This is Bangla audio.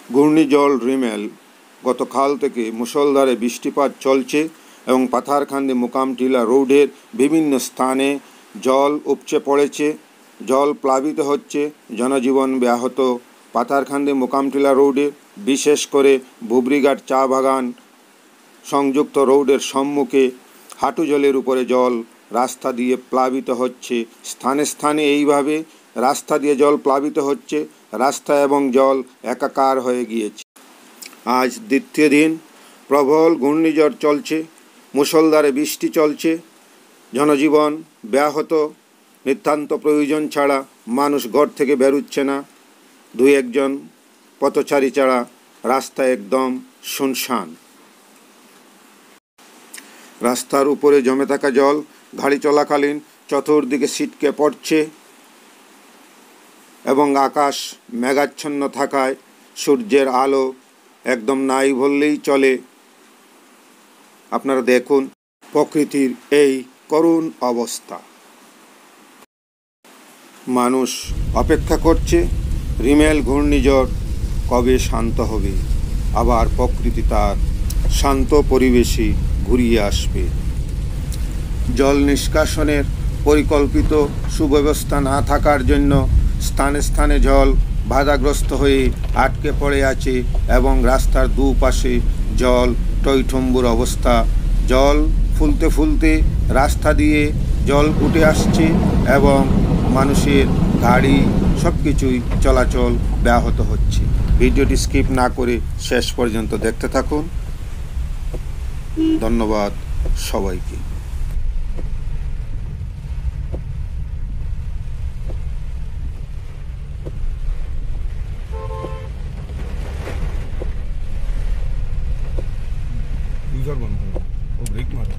ঘূর্ণিঝড় রিমেল গতকাল থেকে মুষলধারে বৃষ্টিপাত চলছে এবং পাথারকান্দি মোকামটিলা রোডের বিভিন্ন স্থানে জল উপচে পড়েছে, জল প্লাবিত হচ্ছে, জনজীবন ব্যাহত। পাথারকান্দি মোকামটিলা রোডে বিশেষ করে বুবরিঘাট চা বাগান সংযুক্ত রোডের সম্মুখে হাঁটু জলের উপরে জল রাস্তা দিয়ে প্লাবিত হচ্ছে। স্থানে স্থানে এইভাবে রাস্তা দিয়ে জল প্লাবিত হচ্ছে, রাস্তা এবং জল একাকার হয়ে গিয়েছে। আজ দ্বিতীয় দিন প্রবল ঘূর্ণিঝড় চলছে, মুষলধারে বৃষ্টি চলছে, জনজীবন ব্যাহত। নিতান্ত প্রয়োজন ছাড়া মানুষ ঘর থেকে বেরোচ্ছে না, দুই একজন পথচারী ছাড়া রাস্তা একদম শুনশান। রাস্তার উপরে জমে থাকা জল গাড়ি চলাকালীন চতুর্দিকে ছিটকে পড়ছে এবং আকাশ মেঘাচ্ছন্ন থাকায় সূর্যের আলো একদম নাই বললেই চলে। আপনারা দেখুন প্রকৃতির এই করুণ অবস্থা। মানুষ অপেক্ষা করছে রিমেল ঘূর্ণিঝড় কবে শান্ত হবে, আবার প্রকৃতি তার শান্ত পরিবেশে ঘুরিয়ে আসবে। জল নিষ্কাশনের পরিকল্পিত সুব্যবস্থা না থাকার জন্য স্থানে স্থানে জল বাধাগ্রস্ত হয়ে আটকে পড়ে আছে এবং রাস্তার দুপাশে জল টইঠম্বুর অবস্থা। জল ফুলতে ফুলতে রাস্তা দিয়ে জল উঠে আসছে এবং মানুষের গাড়ি সব কিছুই চলাচল ব্যাহত হচ্ছে। ভিডিওটি স্কিপ না করে শেষ পর্যন্ত দেখতে থাকুন। ধন্যবাদ সবাইকে। বন্ধ ও ব্রেক মারো।